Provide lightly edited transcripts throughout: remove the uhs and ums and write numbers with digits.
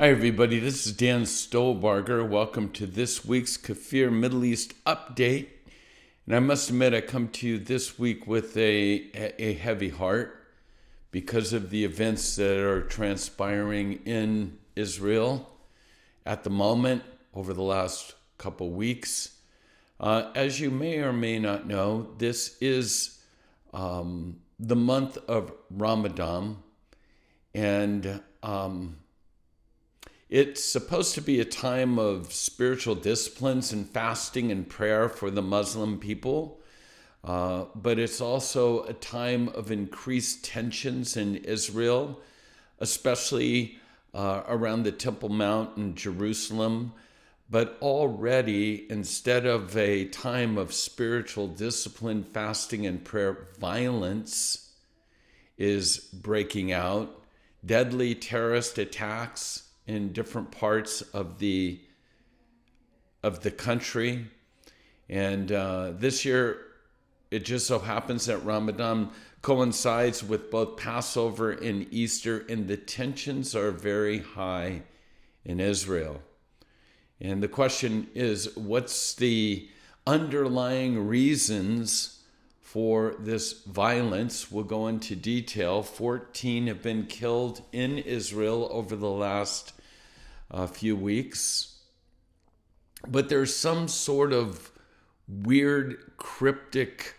Hi, everybody. This is Dan Stolbarger. Welcome to this week's KFIR Middle East update. And I must admit, I come to you this week with a heavy heart because of the events that are transpiring in Israel at the moment over the last couple weeks. As you may or may not know, this is the month of Ramadan, and it's supposed to be a time of spiritual disciplines and fasting and prayer for the Muslim people, but it's also a time of increased tensions in Israel, especially around the Temple Mount in Jerusalem. But already, instead of a time of spiritual discipline, fasting, and prayer, violence is breaking out. Deadly terrorist attacks in different parts of the country. And this year, it just so happens that Ramadan coincides with both Passover and Easter, and the tensions are very high in Israel. And the question is, what's the underlying reasons for this violence? We'll go into detail. 14 have been killed in Israel over the last few weeks. But there's some sort of weird, cryptic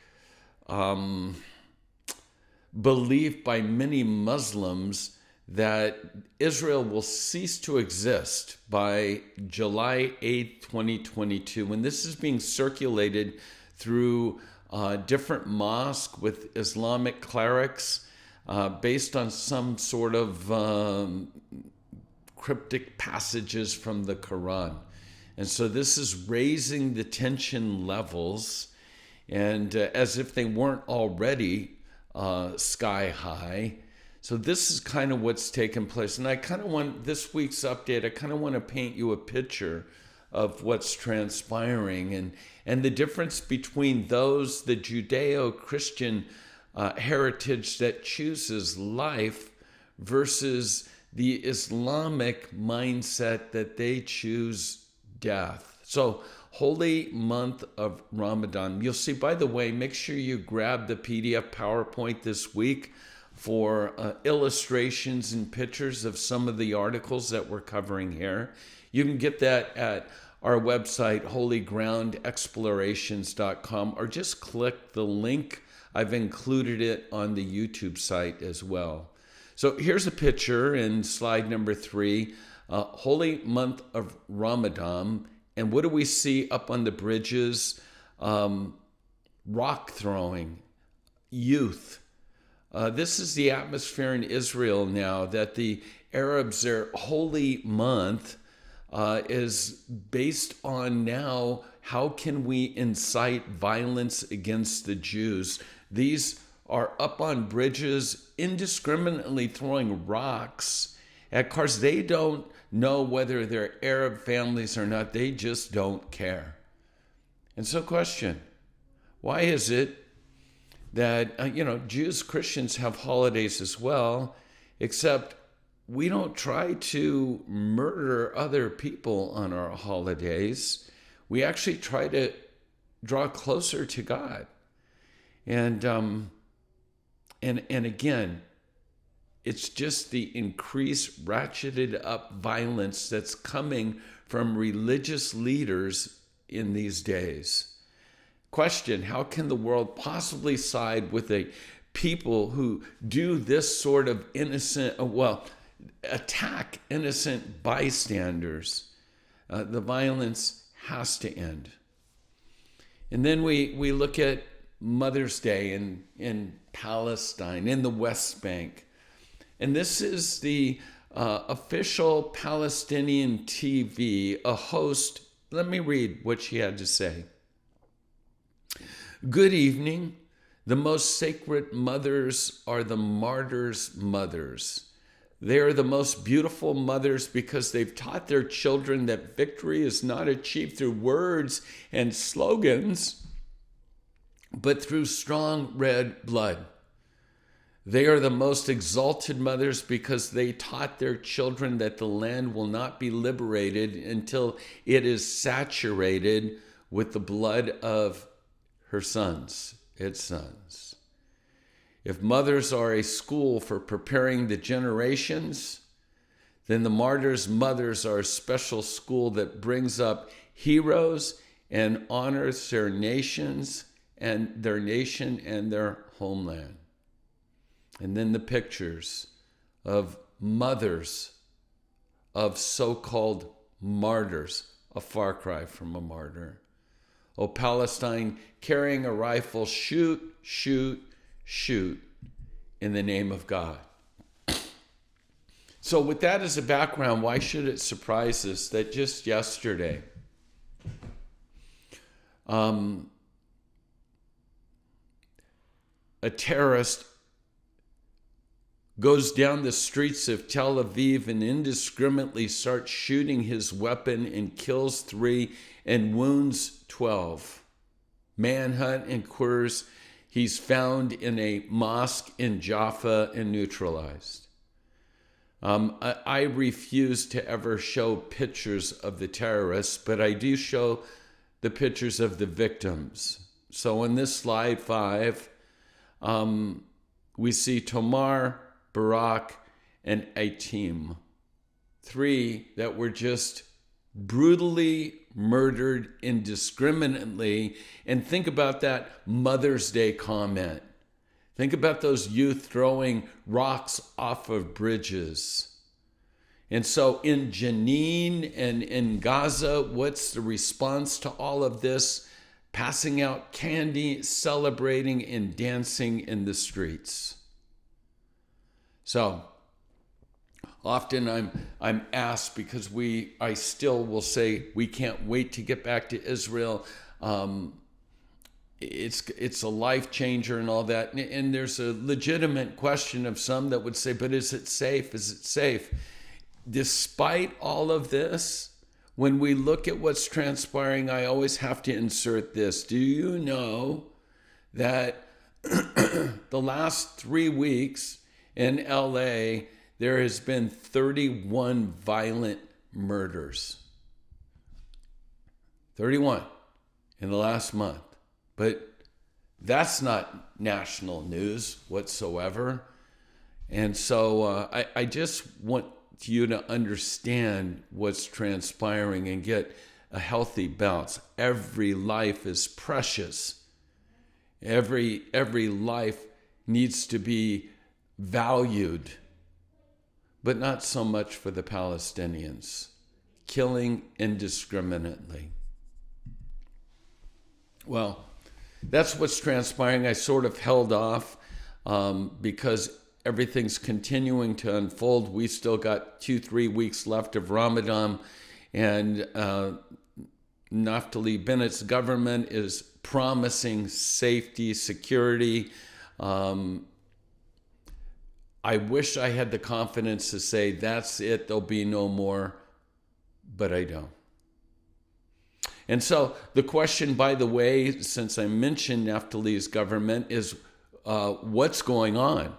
belief by many Muslims that Israel will cease to exist by July 8th, 2022. And this is being circulated through different mosques with Islamic clerics based on some sort of cryptic passages from the Quran. And so this is raising the tension levels, and as if they weren't already sky high. So this is kind of what's taken place. And I kind of want, this week's update, I kind of want to paint you a picture of what's transpiring and the difference between those, the Judeo-Christian heritage that chooses life versus the Islamic mindset that they choose death. So, holy month of Ramadan. You'll see, by the way, make sure you grab the PDF PowerPoint this week for illustrations and pictures of some of the articles that we're covering here. You can get that at our website, holygroundexplorations.com, or just click the link. I've included it on the YouTube site as well. So here's a picture in slide number 3, holy month of Ramadan. And what do we see up on the bridges? Rock throwing, youth. This is the atmosphere in Israel now, that the Arabs, their holy month is based on now, how can we incite violence against the Jews? These are up on bridges, indiscriminately throwing rocks at cars. They don't know whether they're Arab families or not. They just don't care. And so question, why is it that, Jews, Christians have holidays as well, except we don't try to murder other people on our holidays. We actually try to draw closer to God. And again, it's just the increased, ratcheted up violence that's coming from religious leaders in these days. Question, how can the world possibly side with a people who do this sort of attack innocent bystanders? The violence has to end. And then we look at Mother's Day in Palestine, in the West Bank. And this is the official Palestinian TV, a host. Let me read what she had to say. Good evening. The most sacred mothers are the martyrs' mothers. They are the most beautiful mothers because they've taught their children that victory is not achieved through words and slogans, but through strong red blood. They are the most exalted mothers because they taught their children that the land will not be liberated until it is saturated with the blood of her sons, its sons. If mothers are a school for preparing the generations, then the martyrs' mothers are a special school that brings up heroes and honors their nations and their nation and their homeland. And then the pictures of mothers of so-called martyrs, a far cry from a martyr. Oh, Palestine, carrying a rifle, shoot, shoot, shoot in the name of God. So with that as a background, why should it surprise us that just yesterday, a terrorist goes down the streets of Tel Aviv and indiscriminately starts shooting his weapon and kills 3 and wounds 12. Manhunt occurs. He's found in a mosque in Jaffa and neutralized. I refuse to ever show pictures of the terrorists, but I do show the pictures of the victims. So in this slide 5, we see Tomar, Barak, and Aitim, 3 that were just brutally murdered indiscriminately. And think about that Mother's Day comment. Think about those youth throwing rocks off of bridges. And so in Jenin and in Gaza, what's the response to all of this? Passing out candy, celebrating, and dancing in the streets. So often I'm asked, because I still will say we can't wait to get back to Israel. It's a life changer and all that. And there's a legitimate question of some that would say, but is it safe? Is it safe? Despite all of this, when we look at what's transpiring, I always have to insert this. Do you know that the last 3 weeks in LA, there has been 31 violent murders? 31 in the last month. But that's not national news whatsoever. And so I just want you to understand what's transpiring and get a healthy balance. Every life is precious. Every life needs to be valued, but not so much for the Palestinians, killing indiscriminately. Well, that's what's transpiring. I sort of held off because everything's continuing to unfold. We still got 2-3 weeks left of Ramadan, and Naftali Bennett's government is promising safety, security. I wish I had the confidence to say, that's it, there'll be no more, but I don't. And so the question, by the way, since I mentioned Naftali's government, is what's going on?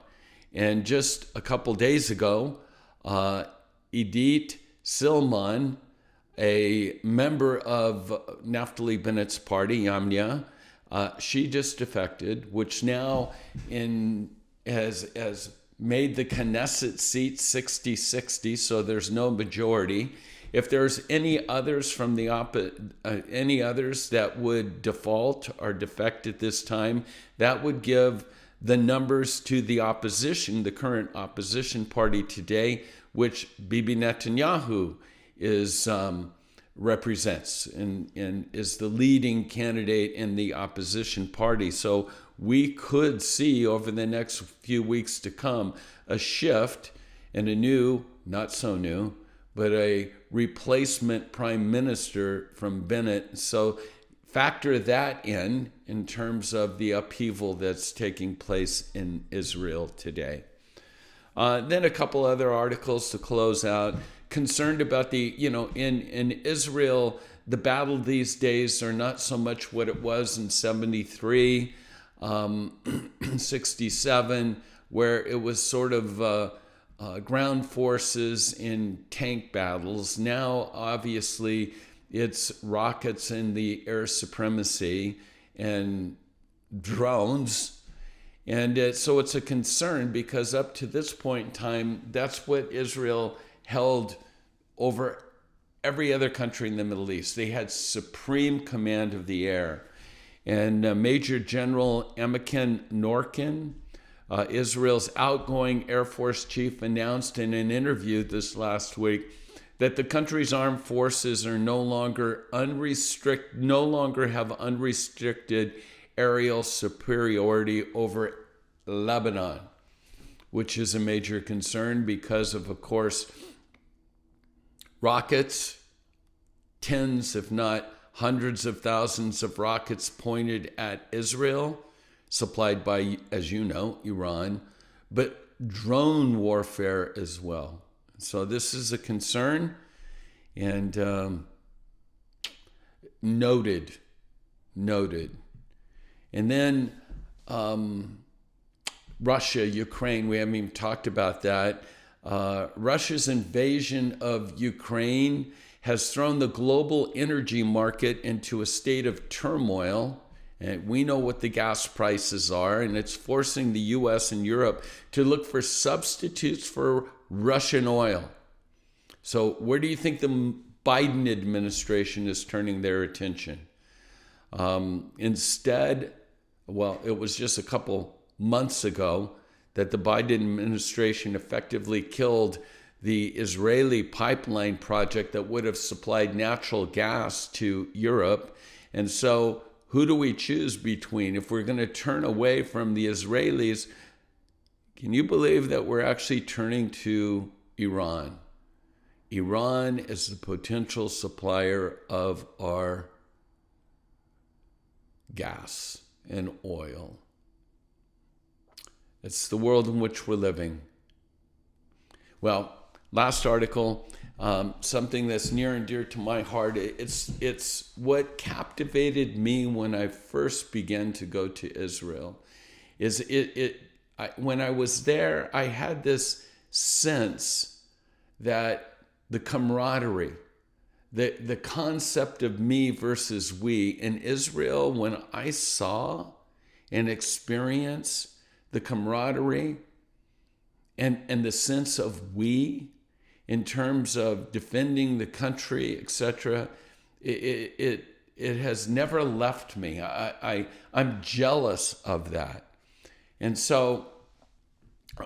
And just a couple days ago, Idit Silman, a member of Naftali Bennett's party, Yamnia, she just defected, which now has made the Knesset seat 60-60, so there's no majority. If there's any others from the any others that would default or defect at this time, that would give the numbers to the opposition, the current opposition party today, which Bibi Netanyahu represents and is the leading candidate in the opposition party. So we could see over the next few weeks to come a shift and a new, not so new, but a replacement prime minister from Bennett. So factor that in terms of the upheaval that's taking place in Israel today. Then a couple other articles to close out. Concerned about in Israel, the battle these days are not so much what it was in 73, 67, where it was sort of ground forces in tank battles. Now, obviously, it's rockets and the air supremacy and drones. And so it's a concern because up to this point in time, that's what Israel held over every other country in the Middle East. They had supreme command of the air. And Major General Emikin Norkin, Israel's outgoing Air Force chief, announced in an interview this last week that the country's armed forces are no longer have unrestricted aerial superiority over Lebanon, which is a major concern because of course, rockets, tens, if not hundreds of thousands of rockets pointed at Israel, supplied by, as you know, Iran, but drone warfare as well. So this is a concern, and noted. And then Russia, Ukraine, we haven't even talked about that. Russia's invasion of Ukraine has thrown the global energy market into a state of turmoil. And we know what the gas prices are, and it's forcing the US and Europe to look for substitutes for Russian oil. So where do you think the Biden administration is turning their attention? Instead, well, it was just a couple months ago that the Biden administration effectively killed the Israeli pipeline project that would have supplied natural gas to Europe. And so who do we choose between? If we're going to turn away from the Israelis, can you believe that we're actually turning to Iran? Iran is the potential supplier of our gas and oil. It's the world in which we're living. Well, last article, something that's near and dear to my heart. It's what captivated me when I first began to go to Israel. When I was there, I had this sense that the camaraderie, the concept of me versus we in Israel, when I saw and experienced the camaraderie and the sense of we in terms of defending the country, etc., it has never left me. I'm jealous of that. And so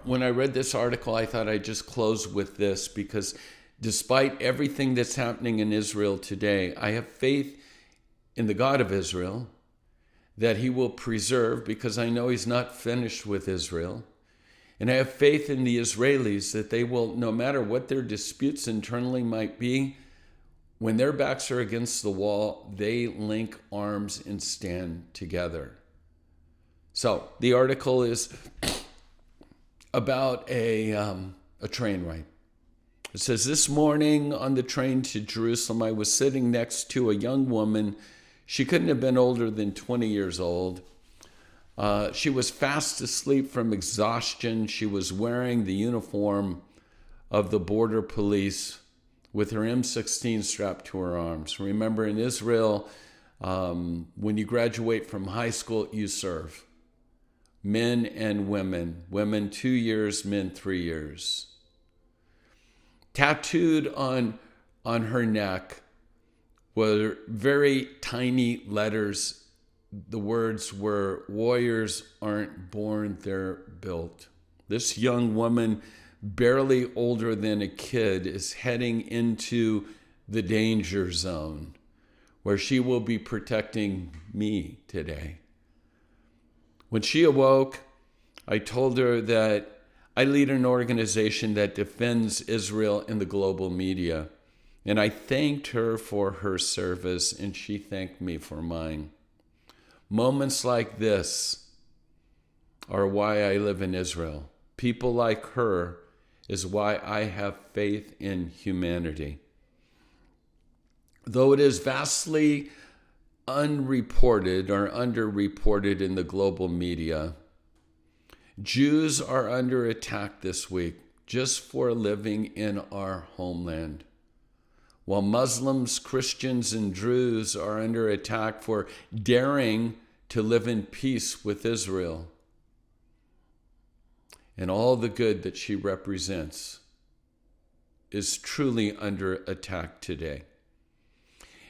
when I read this article, I thought I'd just close with this, because despite everything that's happening in Israel today, I have faith in the God of Israel that he will preserve, because I know he's not finished with Israel. And I have faith in the Israelis that they will, no matter what their disputes internally might be, when their backs are against the wall, they link arms and stand together. So the article is about a train ride. It says, this morning on the train to Jerusalem, I was sitting next to a young woman. She couldn't have been older than 20 years old. She was fast asleep from exhaustion. She was wearing the uniform of the border police with her M16 strapped to her arms. Remember, in Israel, when you graduate from high school, you serve. Men and women. Women 2 years, men 3 years. Tattooed on her neck were very tiny letters. The words were, warriors aren't born, they're built. This young woman, barely older than a kid, is heading into the danger zone where she will be protecting me today. When she awoke, I told her that I lead an organization that defends Israel in the global media. And I thanked her for her service, and she thanked me for mine. Moments like this are why I live in Israel. People like her is why I have faith in humanity. Though it is vastly unreported or underreported in the global media, Jews are under attack this week just for living in our homeland, while Muslims, Christians, and Druze are under attack for daring to live in peace with Israel. And all the good that she represents is truly under attack today.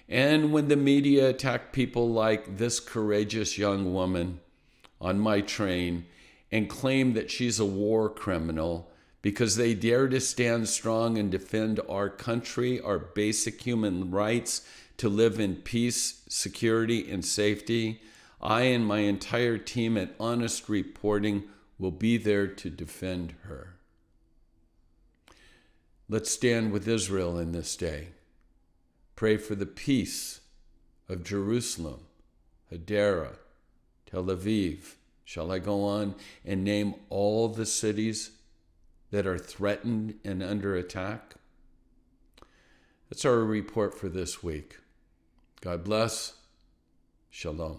And when the media attack people like this courageous young woman on my train and claim that she's a war criminal because they dare to stand strong and defend our country, our basic human rights to live in peace, security, and safety, I and my entire team at Honest Reporting will be there to defend her. Let's stand with Israel in this day. Pray for the peace of Jerusalem, Hadera, Tel Aviv. Shall I go on and name all the cities that are threatened and under attack? That's our report for this week. God bless. Shalom.